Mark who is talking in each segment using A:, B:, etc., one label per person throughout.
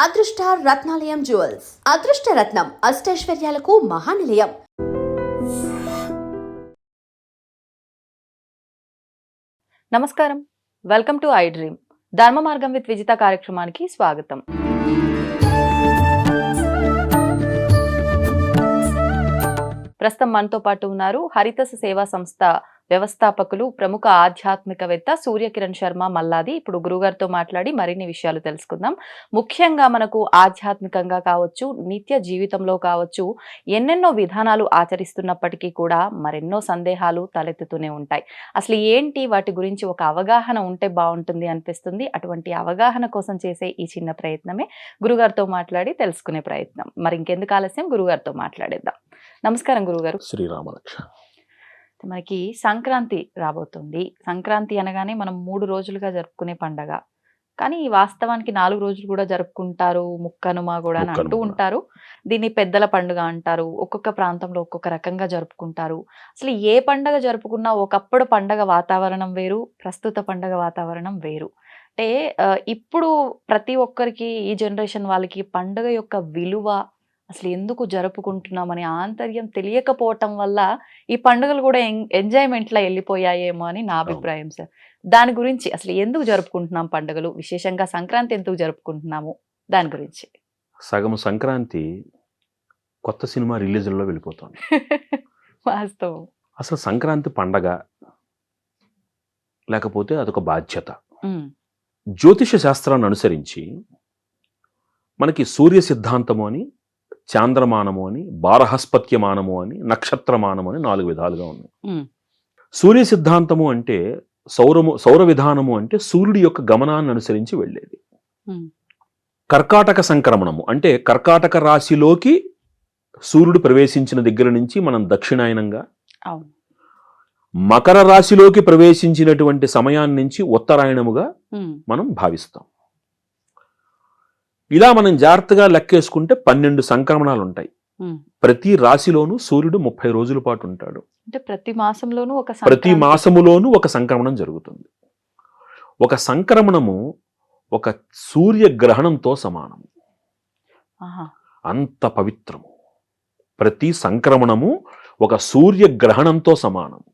A: అదృష్ట రత్నాలయం జ్యువెల్స్ అదృష్ట రత్నం అష్టైశ్వర్యాలకు మహానిలయం.
B: నమస్కారం, వెల్కమ్ టు ఐ డ్రీమ్. ధర్మ మార్గం విత్ విజిత కార్యక్రమానికి స్వాగతం. ప్రస్తుతం మనతో పాటు ఉన్నారు హరితస సేవా సంస్థ వ్యవస్థాపకులు, ప్రముఖ ఆధ్యాత్మికవేత్త సూర్యకిరణ్ శర్మ మల్లాది. ఇప్పుడు గురుగారితో మాట్లాడి మరిన్ని విషయాలు తెలుసుకుందాం. ముఖ్యంగా మనకు ఆధ్యాత్మికంగా కావచ్చు, నిత్య జీవితంలో కావచ్చు, ఎన్నెన్నో విధానాలు ఆచరిస్తున్నప్పటికీ కూడా మరెన్నో సందేహాలు తలెత్తుతూనే ఉంటాయి. అసలు ఏంటి వాటి గురించి ఒక అవగాహన ఉంటే బాగుంటుంది అనిపిస్తుంది. అటువంటి అవగాహన కోసం చేసే ఈ చిన్న ప్రయత్నమే గురుగారితో మాట్లాడి తెలుసుకునే ప్రయత్నం. మరి ఇంకెందుకు ఆలస్యం, గురుగారితో మాట్లాడేద్దాం. నమస్కారం గురుగారు.
C: శ్రీరామరక్ష.
B: మనకి సంక్రాంతి రాబోతుంది. సంక్రాంతి అనగానే మనం 3 రోజులుగా జరుపుకునే పండగ. కానీ వాస్తవానికి 4 రోజులు కూడా జరుపుకుంటారు. ముక్కనుమ కూడా అని అంటూ ఉంటారు. దీన్ని పెద్దల పండుగ అంటారు. ఒక్కొక్క ప్రాంతంలో ఒక్కొక్క రకంగా జరుపుకుంటారు. అసలు ఏ పండగ జరుపుకున్నా ఒకప్పుడు పండగ వాతావరణం వేరు, ప్రస్తుత పండగ వాతావరణం వేరు. అంటే ఇప్పుడు ప్రతి ఒక్కరికి, ఈ జనరేషన్ వాళ్ళకి పండుగ యొక్క విలువ, అసలు ఎందుకు జరుపుకుంటున్నామని ఆంతర్యం తెలియకపోవటం వల్ల ఈ పండుగలు కూడా ఎంజాయ్మెంట్లో వెళ్ళిపోయాయేమో అని నా అభిప్రాయం సార్. దాని గురించి అసలు ఎందుకు జరుపుకుంటున్నాం పండుగలు, విశేషంగా సంక్రాంతి ఎందుకు జరుపుకుంటున్నాము, దాని గురించి.
C: సగం సంక్రాంతి కొత్త సినిమా రిలీజ్లో వెళ్ళిపోతుంది.
B: వాస్తవం.
C: అసలు సంక్రాంతి పండగ లేకపోతే అదొక బాధ్యత. జ్యోతిష శాస్త్రాన్ని అనుసరించి మనకి సూర్య సిద్ధాంతము అని, చాంద్రమానము అని, బారహస్పత్యమానము అని, నక్షత్రమానము అని 4 విధాలుగా ఉన్నాయి. సూర్య సిద్ధాంతము అంటే సౌర విధానము అంటే సూర్యుడి యొక్క గమనాన్ని అనుసరించి వెళ్ళేది. కర్కాటక సంక్రమణము అంటే కర్కాటక రాశిలోకి సూర్యుడు ప్రవేశించిన దగ్గర నుంచి మనం దక్షిణాయనంగా, మకర రాశిలోకి ప్రవేశించినటువంటి సమయాన్ని నుంచి ఉత్తరాయణముగా మనం భావిస్తాం. ఇలా మనం జాగ్రత్తగా లెక్కేసుకుంటే 12 సంక్రమణాలు ఉంటాయి. ప్రతి రాశిలోనూ సూర్యుడు 30 రోజుల పాటు ఉంటాడు.
B: అంటే ప్రతి మాసంలోనూ
C: ఒక సంక్రమణం జరుగుతుంది. ఒక సంక్రమణము ఒక సూర్యగ్రహణంతో సమానము. అంత పవిత్రము. ప్రతి సంక్రమణము ఒక సూర్యగ్రహణంతో సమానము.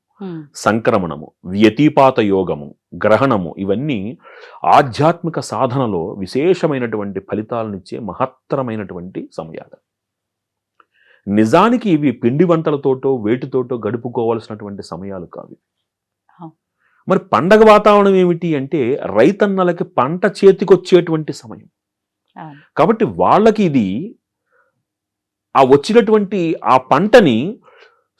C: సంక్రమణము, వ్యతిపాత యోగము, గ్రహణము ఇవన్నీ ఆధ్యాత్మిక సాధనలో విశేషమైనటువంటి ఫలితాలనిచ్చే మహత్తరమైనటువంటి సమయాలు. నిజానికి ఇవి పిండి వంటలతోటో వేటితోటో గడుపుకోవాల్సినటువంటి సమయాలు కావు. మరి పండగ వాతావరణం ఏమిటి అంటే రైతన్నలకి పంట చేతికొచ్చేటువంటి సమయం. కాబట్టి వాళ్ళకి ఇది ఆ వచ్చినటువంటి ఆ పంటని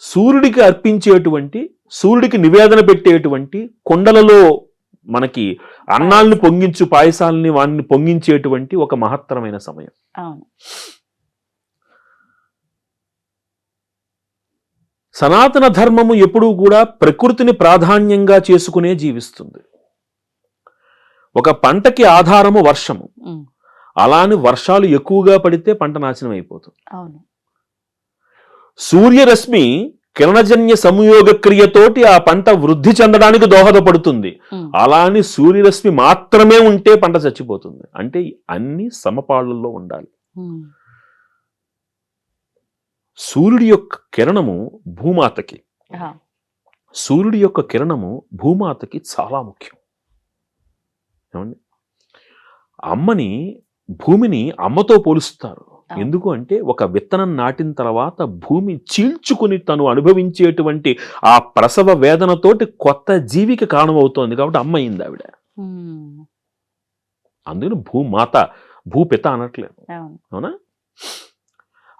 C: సూర్యుడికి అర్పించేటువంటి, సూర్యుడికి నివేదన పెట్టేటువంటి, కొండలలో మనకి అన్నాల్ని పొంగించు పాయసాలని వాడిని పొంగించేటువంటి ఒక మహత్తరమైన సమయం. సనాతన ధర్మము ఎప్పుడూ కూడా ప్రకృతిని ప్రాధాన్యంగా చేసుకునే జీవిస్తుంది. ఒక పంటకి ఆధారము వర్షము. అలాని వర్షాలు ఎక్కువగా పడితే పంట నాశనం అయిపోతుంది. సూర్యరశ్మి కిరణజన్య సంయోగ క్రియతోటి ఆ పంట వృద్ధి చెందడానికి దోహదపడుతుంది. అలాని సూర్యరశ్మి మాత్రమే ఉంటే పంట చచ్చిపోతుంది. అంటే అన్ని సమపాళ్లలో ఉండాలి. సూర్యుడి యొక్క కిరణము భూమాతకి చాలా ముఖ్యం. ఏమండి, భూమిని అమ్మతో పోలుస్తారు. ఎందుకు అంటే ఒక విత్తనం నాటిన తర్వాత భూమి చీల్చుకుని తను అనుభవించేటువంటి ఆ ప్రసవ వేదనతోటి కొత్త జీవికి కారణమవుతోంది. కాబట్టి అమ్మ అయింది ఆవిడ. అందుకని భూమాత, భూపిత అనట్లేదు. అవునా?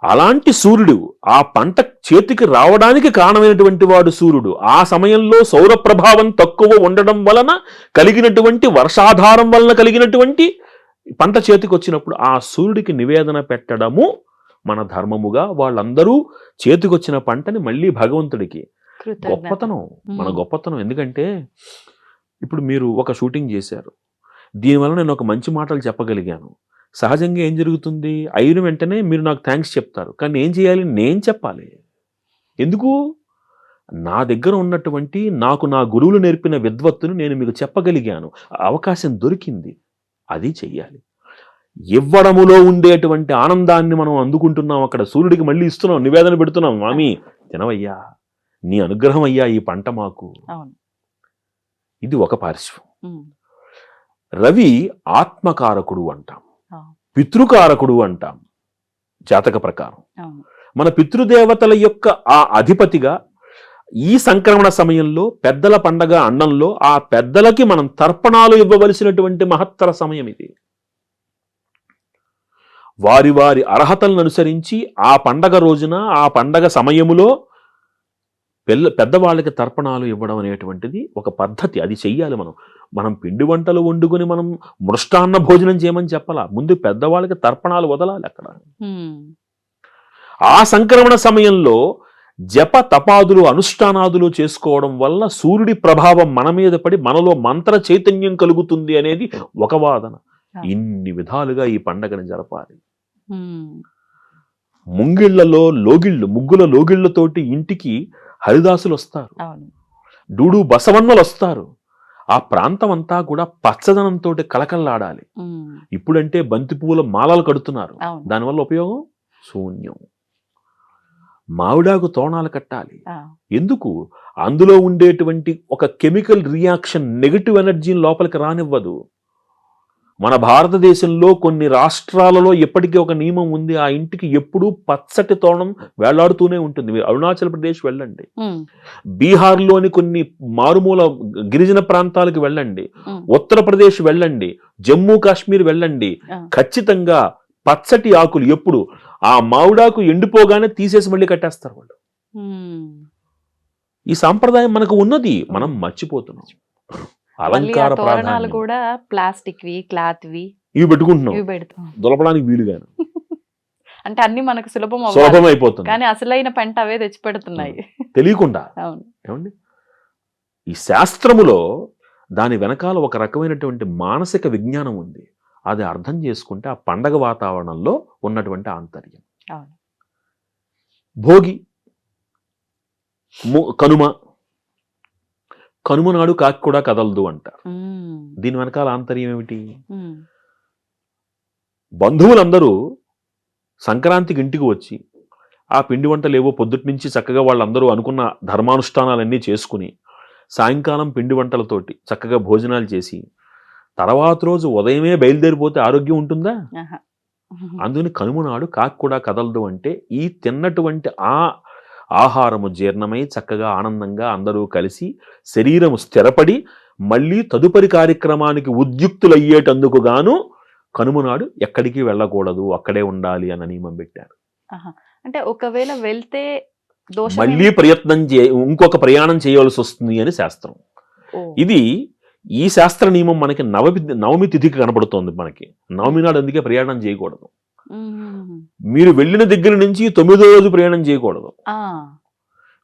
C: అలాంటి సూర్యుడు ఆ పంట చేతికి రావడానికి కారణమైనటువంటి వాడు సూర్యుడు. ఆ సమయంలో సౌర ప్రభావం తక్కువ ఉండడం వలన కలిగినటువంటి వర్షాధారం వలన కలిగినటువంటి పంట చేతికి వచ్చినప్పుడు ఆ సూర్యుడికి నివేదన పెట్టడము మన ధర్మముగా, వాళ్ళందరూ చేతికొచ్చిన పంటని మళ్ళీ భగవంతుడికి గొప్పతనం, మన గొప్పతనం. ఎందుకంటే ఇప్పుడు మీరు ఒక షూటింగ్ చేశారు, దీనివల్ల నేను ఒక మంచి మాటలు చెప్పగలిగాను. సహజంగా ఏం జరుగుతుంది, అయిన వెంటనే మీరు నాకు థ్యాంక్స్ చెప్తారు. కానీ ఏం చేయాలి, నేను చెప్పాలి. ఎందుకు? నా దగ్గర ఉన్నటువంటి నాకు నా గురువులు నేర్పిన విద్వత్తును నేను మీకు చెప్పగలిగాను, అవకాశం దొరికింది, అది చెయ్యాలి. ఇవ్వడములో ఉండేటువంటి ఆనందాన్ని మనం అందుకుంటున్నాం. అక్కడ సూర్యుడికి మళ్ళీ ఇస్తున్నాం, నివేదన పెడుతున్నాం. మామి తినవయ్యా, నీ అనుగ్రహం అయ్యా ఈ పంట మాకు. ఇది ఒక పార్శ్వం. రవి ఆత్మకారకుడు అంటాం, పితృకారకుడు అంటాం జాతక ప్రకారం. మన పితృదేవతల యొక్క ఆ అధిపతిగా ఈ సంక్రమణ సమయంలో పెద్దల పండగ అండంలో ఆ పెద్దలకి మనం తర్పణాలు ఇవ్వవలసినటువంటి మహత్తర సమయం ఇది. వారి వారి అర్హతలను అనుసరించి ఆ పండగ రోజున ఆ పండగ సమయములో పెద్దవాళ్ళకి తర్పణాలు ఇవ్వడం అనేటువంటిది ఒక పద్ధతి. అది చెయ్యాలి. మనం పిండి వంటలు వండుకొని మనం మృష్టాన్న భోజనం చేయమని చెప్పాలా, ముందు పెద్దవాళ్ళకి తర్పణాలు వదలాలి. అక్కడ ఆ సంక్రమణ సమయంలో జప తపాదులు అనుష్ఠానాదులు చేసుకోవడం వల్ల సూర్యుడి ప్రభావం మన మీద పడి మనలో మంత్ర చైతన్యం కలుగుతుంది అనేది ఒక వాదన. ఇన్ని విధాలుగా ఈ పండగను జరపాలి. ముగ్గుల లోగిళ్లతోటి ఇంటికి హరిదాసులు వస్తారు, డూడు బసవన్నలు వస్తారు. ఆ ప్రాంతం అంతా కూడా పచ్చదనంతో కలకల్లాడాలి. ఇప్పుడంటే బంతి పువ్వుల మాలలు కడుతున్నారు, దానివల్ల ఉపయోగం శూన్యం. మామిడాకు తోరణాలు కట్టాలి. ఎందుకు? అందులో ఉండేటువంటి ఒక కెమికల్ రియాక్షన్ నెగటివ్ ఎనర్జీని లోపలికి రానివ్వదు. మన భారతదేశంలో కొన్ని రాష్ట్రాలలో ఎప్పటికీ ఒక నియమం ఉంది, ఆ ఇంటికి ఎప్పుడూ పచ్చటి తోరణం వేలాడుతూనే ఉంటుంది. మీరు అరుణాచల్ ప్రదేశ్ వెళ్ళండి, బీహార్లోని కొన్ని మారుమూల గిరిజన ప్రాంతాలకు వెళ్ళండి, ఉత్తరప్రదేశ్ వెళ్ళండి, జమ్మూ కాశ్మీర్ వెళ్ళండి, ఖచ్చితంగా పచ్చటి ఆకులు ఎప్పుడు ఆ మామిడాకు ఎండిపోగానే తీసేసి మళ్ళీ కట్టేస్తారు వాళ్ళు. ఈ సాంప్రదాయం మనకు ఉన్నది, మనం మర్చిపోతున్నాం. అలంకార
B: తోరణాలు కూడా ప్లాస్టిక్ వి, క్లాత్ వి
C: ఇవి పెట్టుకుంటున్నాం, దొలపడానికి వీలుగాను.
B: అంటే అన్ని మనకు సులభం
C: అయిపోతుంది,
B: కానీ అసలైన పంట అవే తెచ్చి పెడుతున్నాయి
C: తెలియకుండా. ఏమండి, ఈ శాస్త్రములో దాని వెనకాల ఒక రకమైనటువంటి మానసిక విజ్ఞానం ఉంది. అది అర్థం చేసుకుంటే ఆ పండగ వాతావరణంలో ఉన్నటువంటి ఆంతర్యం. భోగి, కనుమ నాడు కాకి కూడా కదలదు అంటారు. దీని వెనకాల ఆంతర్యం ఏమిటి? బంధువులందరూ సంక్రాంతికి ఇంటికి వచ్చి ఆ పిండి వంటలు ఏవో పొద్దుటి నుంచి చక్కగా వాళ్ళందరూ అనుకున్న ధర్మానుష్ఠానాలన్నీ చేసుకుని సాయంకాలం పిండి వంటలతోటి చక్కగా భోజనాలు చేసి తర్వాత రోజు ఉదయమే బయలుదేరిపోతే ఆరోగ్యం ఉంటుందా? అందుకని కనుమ నాడు కాకి కూడా కదలదు అంటే ఈ తిన్నటువంటి ఆ ఆహారము జీర్ణమై చక్కగా ఆనందంగా అందరూ కలిసి శరీరము స్థిరపడి మళ్ళీ తదుపరి కార్యక్రమానికి ఉద్యుక్తులయ్యేటందుకు గాను కనుమ నాడు ఎక్కడికి వెళ్ళకూడదు, అక్కడే ఉండాలి అన్న నియమం పెట్టారు.
B: అంటే ఒకవేళ వెళ్తే
C: మళ్ళీ ఇంకొక ప్రయాణం చేయవలసి వస్తుంది అని శాస్త్రం. ఇది ఈ శాస్త్ర నియమం మనకి నవమి తిథికి కనబడుతోంది. మనకి నవమి నాడు అందుకే ప్రయాణం చేయకూడదు. మీరు వెళ్ళిన దగ్గర నుంచి 9వ రోజు ప్రయాణం చేయకూడదు.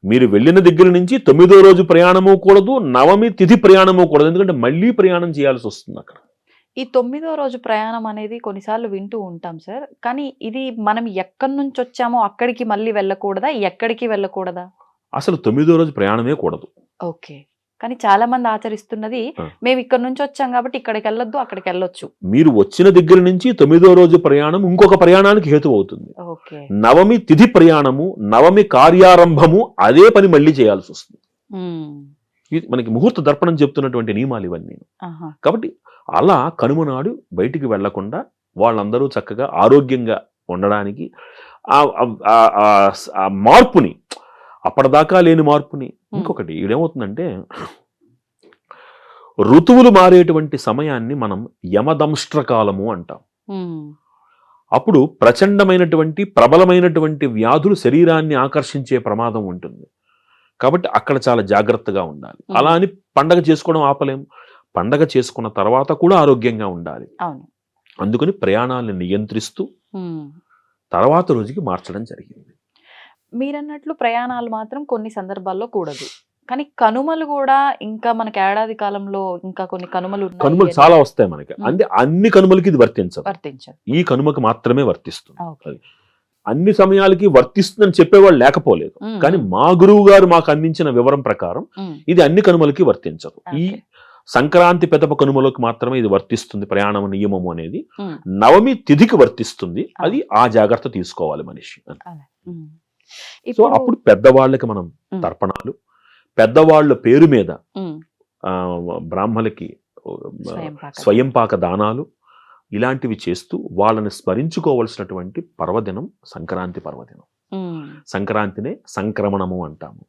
C: మీరు వెళ్ళిన దగ్గర నుంచి 9వ రోజు ప్రయాణము కూడదు, నవమి తిథి ప్రయాణము కూడదు. ఎందుకంటే మళ్ళీ ప్రయాణం చేయాల్సి వస్తుంది అక్కడ.
B: ఈ 9వ రోజు ప్రయాణం అనేది కొన్నిసార్లు వింటూ ఉంటాం సార్, కానీ ఇది మనం ఎక్కడి నుంచి వచ్చామో అక్కడికి మళ్ళీ వెళ్ళకూడదా, ఎక్కడికి వెళ్ళకూడదా?
C: అసలు 9వ రోజు ప్రయాణమే కూడదు.
B: ఓకే, కానీ చాలా మంది ఆచరిస్తున్నది మేము ఇక్కడ నుంచి వచ్చాం కాబట్టి ఇక్కడికి వెళ్ళొద్దు, అక్కడికి వెళ్ళొచ్చు.
C: మీరు వచ్చిన దగ్గర నుంచి 9వ రోజు ప్రయాణం ఇంకొక ప్రయాణానికి హేతు అవుతుంది. నవమి తిథి ప్రయాణము, నవమి కార్యారంభము అదే పని మళ్ళీ చేయాల్సి వస్తుంది. మనకి ముహూర్త దర్పణం చెప్తున్నటువంటి నియమాలు ఇవన్నీ. కాబట్టి అలా కనుమ నాడు బయటికి వెళ్లకుండా వాళ్ళందరూ చక్కగా ఆరోగ్యంగా ఉండడానికి ఆ మార్పుని, అప్పటిదాకా లేని మార్పుని. ఇంకొకటి ఇదేమవుతుందంటే ఋతువులు మారేటువంటి సమయాన్ని మనం యమదంష్ట్రకాలము అంటాం. అప్పుడు ప్రచండమైనటువంటి ప్రబలమైనటువంటి వ్యాధులు శరీరాన్ని ఆకర్షించే ప్రమాదం ఉంటుంది. కాబట్టి అక్కడ చాలా జాగ్రత్తగా ఉండాలి. అలా అని పండగ చేసుకోవడం ఆపలేం. పండగ చేసుకున్న తర్వాత కూడా ఆరోగ్యంగా ఉండాలి. అందుకని ప్రయాణాలను నియంత్రిస్తూ తర్వాత రోజుకి మార్చడం జరిగింది.
B: మీరన్నట్లు ప్రయాణాలు మాత్రం కొన్ని సందర్భాల్లో కూడదు, కానీ కనుమలు కూడా ఇంకా మనకి ఏడాది కాలంలో ఇంకా కొన్ని కనుమలు
C: చాలా వస్తాయి మనకి. అంటే అన్ని కనుమలకి ఇది వర్తించదు, ఈ కనుమకి మాత్రమే వర్తిస్తుంది. అన్ని సమయాలకి వర్తిస్తుందని చెప్పేవాళ్ళు లేకపోలేదు, కానీ మా గురువు గారు మాకు అందించిన వివరం ప్రకారం ఇది అన్ని కనుమలకి వర్తించదు. ఈ సంక్రాంతి పెదప కనుమలోకి మాత్రమే ఇది వర్తిస్తుంది ప్రయాణం నియమము అనేది.
B: ఉమ్,
C: నవమి తిథికి వర్తిస్తుంది.
B: ఆ.
C: అది ఆ జాగ్రత్త తీసుకోవాలి మనిషి.
B: అలా. ఉమ్.
C: సో
B: ఇప్పుడు
C: అప్పుడు పెద్దవాళ్ళకి మనం
B: ఉమ్,
C: తర్పణాలు, పెద్దవాళ్ళ పేరు మీద
B: ఉమ్,
C: ఆ, బ్రాహ్మలకి
B: స్వయంపాక
C: స్వయంపాక దానాలు ఇలాంటివి చేస్తూ వాళ్ళని స్మరించుకోవలసినటువంటి పర్వదినం సంక్రాంతి పర్వదినం.
B: ఉమ్,
C: సంక్రాంతినే సంక్రమణము అంటాము.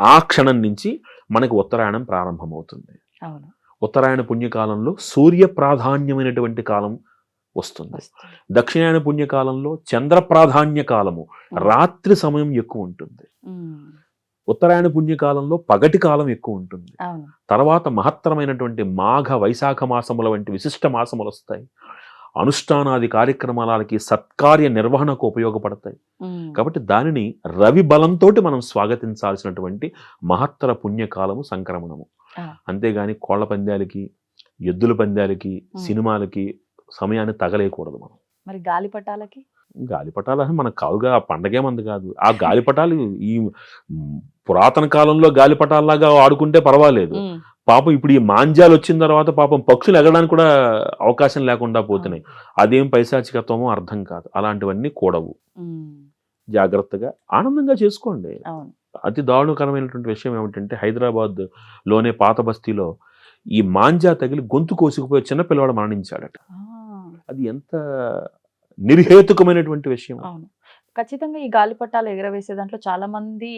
C: ఆ క్షణం నుంచి మనకి ఉత్తరాయణం ప్రారంభమవుతుంది.
B: అవును
C: ఉత్తరాయణ పుణ్యకాలంలో సూర్య ప్రాధాన్యమైనటువంటి కాలం వస్తుంది.
B: వస్తుంది.
C: దక్షిణాయన పుణ్యకాలంలో చంద్ర ప్రాధాన్య కాలము, రాత్రి సమయం ఎక్కువ ఉంటుంది.
B: ఉమ్,
C: ఉత్తరాయణ పుణ్యకాలంలో పగటి కాలం ఎక్కువ ఉంటుంది.
B: అవును
C: తర్వాత మహత్తరమైనటువంటి మాఘ వైశాఖ మాసముల వంటి విశిష్ట మాసములు వస్తాయి. అనుష్ఠానాది కార్యక్రమాలకి సత్కార్య నిర్వహణకు ఉపయోగపడతాయి.
B: ఉమ్,
C: కాబట్టి దానిని రవి బలంతో మనం స్వాగతించాల్సినటువంటి మహత్తర పుణ్యకాలము సంక్రమణము.
B: ఆ.
C: అంతేగాని కోళ్ల పందాలకి, ఎద్దుల పందాలకి, సినిమాలకి సమయాన్ని తగలేయకూడదు మనం.
B: మరి గాలిపటాలకి
C: గాలిపటాలు మనకు కావుగా, ఆ పండగే మంది కాదు. ఆ గాలిపటాలు ఈ పురాతన కాలంలో గాలిపటాల్లాగా ఆడుకుంటే పర్వాలేదు.
B: ఉమ్,
C: పాపం ఇప్పుడు ఈ మాంజాలు వచ్చిన తర్వాత పాపం పక్షులు ఎగడానికి కూడా అవకాశం లేకుండా పోతున్నాయి. అదేం పైశాచికత్వమో అర్థం కాదు. అలాంటివన్నీ కూడవు.
B: ఉమ్,
C: జాగ్రత్తగా ఆనందంగా చేసుకోండి.
B: అవును
C: అతి దారుణకరమైనటువంటి విషయం ఏమిటంటే హైదరాబాద్ లోనే పాత బస్తీలో ఈ మాంజా తగిలి గొంతు కోసుకుపోయి చిన్న పిల్లవాడు మరణించాడట.
B: ఆ,
C: అది ఎంత నిర్హేతుకమైనటువంటి విషయం.
B: అవును ఖచ్చితంగా ఈ గాలిపటాలు ఎగరవేసే దాంట్లో చాలా మంది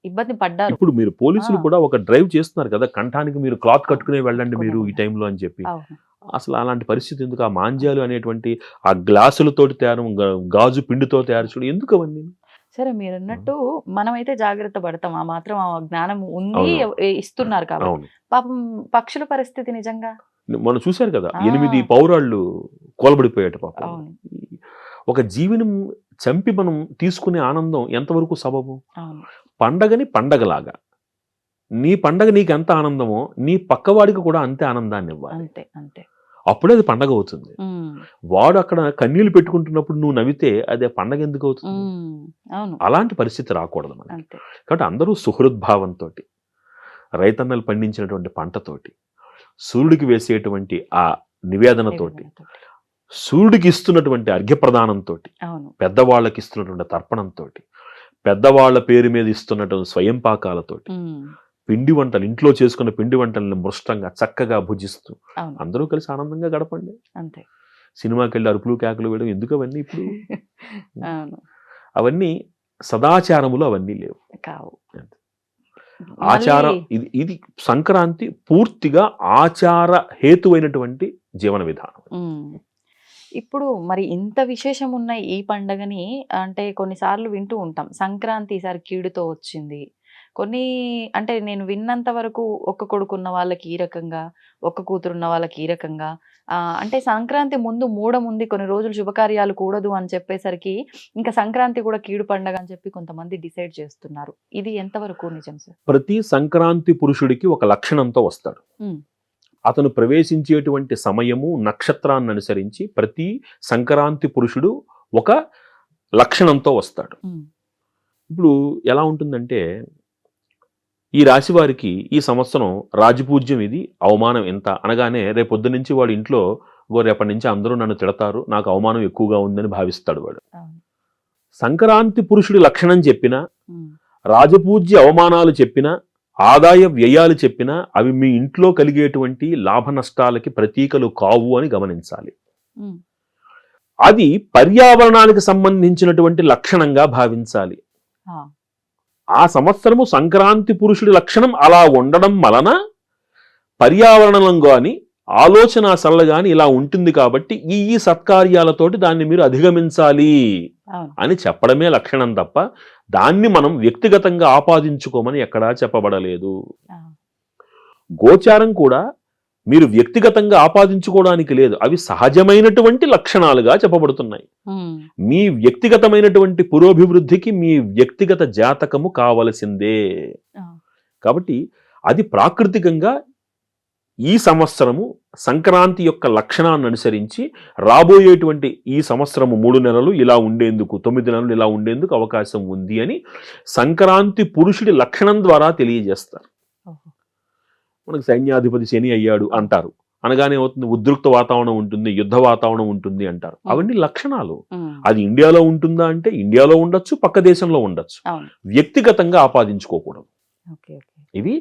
B: ఇబ్బంది పడ్డారు.
C: ఇప్పుడు మీరు పోలీసులు
B: ఆ.
C: కూడా ఒక డ్రైవ్ చేస్తున్నారు కదా, కంఠానికి మీరు క్లాత్ కట్టుకునే వెళ్ళండి మీరు ఈ టైంలో అని చెప్పి.
B: అవును
C: అసలు అలాంటి పరిస్థితి ఎందుకు? ఆ మాంజాలు అనేటువంటి ఆ గ్లాసులతోటి తయారు, గాజు పిండితో తయారు చేయడం ఎందుకు అవన్నీ?
B: సరే మీరు అన్నట్టు మనమైతే జాగ్రత్త పడతాం. ఆ మాత్రం ఆ జ్ఞానం ఉంది,
C: అవును.
B: ఇస్తున్నారు కాబట్టి.
C: అవును,
B: పాపం పక్షుల పరిస్థితి నిజంగా
C: మనం చూశారు కదా,
B: ఆ.
C: 8 పౌరాళ్ళు కోలబడిపోయాట పాపం.
B: అవును
C: ఒక జీవిని చంపి మనం తీసుకునే ఆనందం ఎంతవరకు సబబు?
B: అవును
C: పండగని పండగలాగా, నీ పండగ నీకు ఎంత ఆనందమో నీ పక్కవాడికి కూడా అంతే ఆనందాన్ని ఇవ్వాలి.
B: అంతే అంతే.
C: అప్పుడే అది పండగ అవుతుంది.
B: ఉమ్,
C: వాడు అక్కడ కన్నీళ్లు పెట్టుకుంటున్నప్పుడు నువ్వు నవ్వితే అదే పండగ ఎందుకు అవుతుంది?
B: ఉమ్, అవును
C: అలాంటి పరిస్థితి రాకూడదు మనకి.
B: అంతే.
C: కాబట్టి అందరూ సుహృద్భావంతో, రైతన్నలు పండించినటువంటి పంటతోటి, సూర్యుడికి వేసేటువంటి ఆ నివేదనతోటి, సూర్యుడికి ఇస్తున్నటువంటి అర్ఘ్యప్రదానంతో,
B: అవును
C: పెద్దవాళ్ళకి ఇస్తున్నటువంటి తర్పణంతో, పెద్దవాళ్ల పేరు మీద ఇస్తున్నటువంటి స్వయంపాకాలతోటి,
B: ఉమ్,
C: పిండి వంటలు, ఇంట్లో చేసుకున్న పిండి వంటలను మృష్టంగా చక్కగా భుజిస్తూ
B: అవును
C: అందరూ కలిసి ఆనందంగా గడపండి.
B: అంతే.
C: సినిమాకి వెళ్ళి అరుపులు కేకలు వేయడం ఎందుకు అవన్నీ? ఇప్పుడు
B: అవును
C: అవన్నీ సదాచారములు అవన్నీ లేవు.
B: కావు.
C: ఆచారం
B: మళ్ళీ-
C: ఇది సంక్రాంతి పూర్తిగా ఆచార హేతువైనటువంటి జీవన విధానం.
B: ఉమ్. ఇప్పుడు మరి ఇంత విశేషం ఉన్న ఈ పండగని అంటే కొన్నిసార్లు వింటూ ఉంటాం, సంక్రాంతి ఈసారి కీడుతో వచ్చింది. కొన్ని అంటే నేను విన్నంత వరకు ఒక్క కొడుకున్న వాళ్ళకి ఈ రకంగా, ఒక్క కూతురున్న వాళ్ళకి ఈ రకంగా, అంటే సంక్రాంతి ముందు మూఢముంది, కొన్ని రోజులు శుభకార్యాలు కూడదు అని చెప్పేసరికి ఇంకా సంక్రాంతి కూడా కీడు పండగ అని చెప్పి కొంతమంది డిసైడ్ చేస్తున్నారు. ఇది ఎంతవరకు నిజం సార్?
C: ప్రతి సంక్రాంతి పురుషుడికి ఒక లక్షణంతో వస్తాడు.
B: ఉమ్,
C: అతను ప్రవేశించేటువంటి సమయము నక్షత్రాన్ని అనుసరించి ప్రతి సంక్రాంతి పురుషుడు ఒక లక్షణంతో వస్తాడు.
B: ఉమ్,
C: ఇప్పుడు ఎలా ఉంటుందంటే, ఈ రాశి వారికి ఈ సంవత్సరం రాజపూజ్యం ఇది, అవమానం ఎంత అనగానే రేపొద్దు నుంచి వాడు ఇంట్లో రేపటి నుంచి అందరూ నన్ను తిడతారు, నాకు అవమానం ఎక్కువగా ఉందని భావిస్తాడు వాడు.
B: అవును.
C: సంక్రాంతి పురుషుడి లక్షణం చెప్పినా,
B: ఉమ్,
C: రాజపూజ్య అవమానాలు చెప్పినా, ఆదాయ వ్యయాలు చెప్పినా అవి మీ ఇంట్లో కలిగేటువంటి లాభ నష్టాలకి ప్రతీకలు కావు అని గమనించాలి.
B: ఉమ్,
C: అది పర్యావరణానికి సంబంధించినటువంటి లక్షణంగా భావించాలి.
B: ఆ,
C: ఆ సంవత్సరము సంక్రాంతి పురుషుడి లక్షణం అలా ఉండడం వలన పర్యావరణం గాని ఆలోచన సరళ గాని ఇలా ఉంటుంది కాబట్టి ఈ సత్కార్యాలతోటి దాన్ని మీరు అధిగమించాలి
B: అవును.
C: అని చెప్పడమే లక్షణం తప్ప దాన్ని మనం వ్యక్తిగతంగా ఆపాదించుకోమని ఎక్కడా చెప్పబడలేదు.
B: ఆ,
C: గోచారం కూడా మీరు వ్యక్తిగతంగా ఆపాదించుకోవడానికి లేదు, అవి సహజమైనటువంటి లక్షణాలుగా చెప్పబడుతున్నాయి.
B: ఉమ్,
C: మీ వ్యక్తిగతమైనటువంటి పురోభివృద్ధికి మీ వ్యక్తిగత జాతకము కావలసిందే.
B: ఆ,
C: కాబట్టి అది ప్రాకృతికంగా ఈ సంవత్సరము సంక్రాంతి యొక్క లక్షణాన్ని అనుసరించి రాబోయేటువంటి ఈ సంవత్సరము 3 నెలలు ఇలా ఉండేందుకు, 9 నెలలు ఇలా ఉండేందుకు అవకాశం ఉంది అని సంక్రాంతి పురుషుడి లక్షణం ద్వారా తెలియజేస్తారు.
B: ఓహో.
C: మనకు సైన్యాధిపతి శని అయ్యాడు అంటారు. అనగానే అవుతుంది ఉద్రిక్త వాతావరణం ఉంటుంది, యుద్ధ వాతావరణం ఉంటుంది అంటారు. అవన్నీ లక్షణాలు. అది ఇండియాలో ఉంటుందా అంటే ఇండియాలో ఉండొచ్చు, పక్క దేశంలో ఉండొచ్చు. వ్యక్తిగతంగా ఆపాదించుకోకూడదు. ఇవి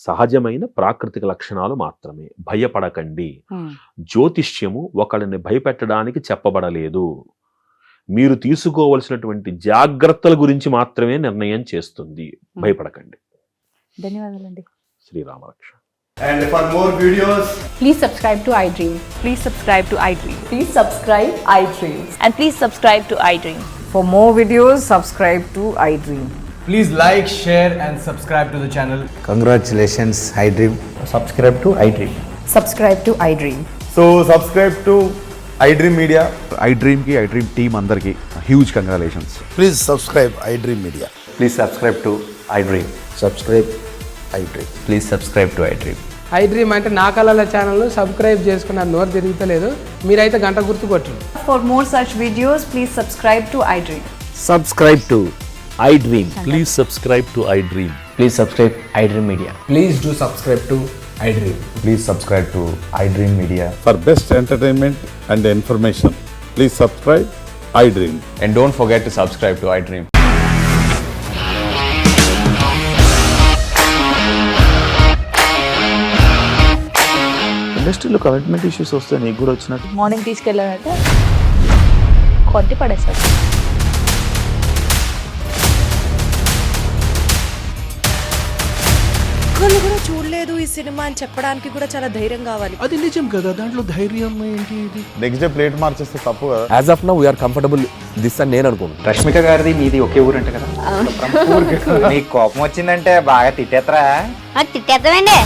C: సహజమైన ప్రాకృతిక లక్షణాలు మాత్రమే. భయపడకండి. జ్యోతిష్యము ఒకళ్ళని భయపెట్టడానికి చెప్పబడలేదు. మీరు తీసుకోవలసినటువంటి జాగ్రత్తల గురించి మాత్రమే నిర్ణయం చేస్తుంది. భయపడకండి.
B: ధన్యవాదాలండి.
C: శ్రీరామరక్ష.
D: And for more videos,
E: Please subscribe to iDream.
B: Please subscribe to iDream.
E: Please subscribe iDream.
B: And please subscribe to iDream.
F: For more videos, subscribe to iDream.
D: please like, share and subscribe to the channel.
G: Congratulations, iDream.
D: Subscribe to iDream.
E: Subscribe to iDream.
D: So subscribe to iDream Media.
H: iDream ki iDream team andarki huge congratulations.
G: Please subscribe iDream Media.
I: Please subscribe to iDream.
G: Subscribe iDream.
I: Please subscribe to iDream.
J: iDream అంటే నా కళల ఛానల్ను subscribe చేసుకున్న నోరు తిరుగుతలేదు. మీరైతే గంట గుర్తు కొట్టండి.
E: For more such videos, please subscribe to iDream.
G: Subscribe to iDream.
I: Please subscribe to iDream. Please subscribe iDream Media.
D: Please do subscribe to iDream.
I: Please subscribe to iDream Media.
H: For best entertainment and information, please subscribe iDream.
I: And don't forget to subscribe to iDream.
H: ఇండస్ట్రీలో commitment issues వస్తే నీకు కూడా వచ్చినట్టు.
B: Morning తీసుకెళ్ళాలంటే కొట్టి పడేస్తాడు.
K: ఒక్కళ్ళు కూడా చూడలేదు ఈ సినిమా అని చెప్పడానికి కూడా చాలా ధైర్యం కావాలి.
D: అది నిజం కదా, దాంట్లో ధైర్యం ఏంటి? ఇది
H: నెక్స్ట్ డే ప్లేట్ మార్చేస్తే తప్పు కదా.
I: As of now, we are comfortable this అని నేను అనుకుంటున్నాను.
G: రష్మిక గారిది మీది ఒకే ఊరంట కదా. నీకు కోపం వచ్చిందంటే బాగా తిట్టేత్తరా?
K: తిట్టేద్దామండి.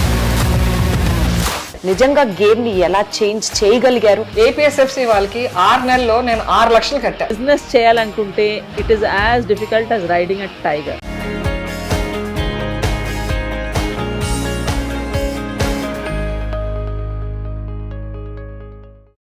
E: నిజంగా గేమ్ ని ఎలా చేంజ్ చేయగలిగారు?
F: APSFC వాళ్ళకి 6 నెలల్లో నేను 6 లక్షలు కట్టా.
B: బిజినెస్ చేయాలనుకుంటే it is as difficult as riding a tiger.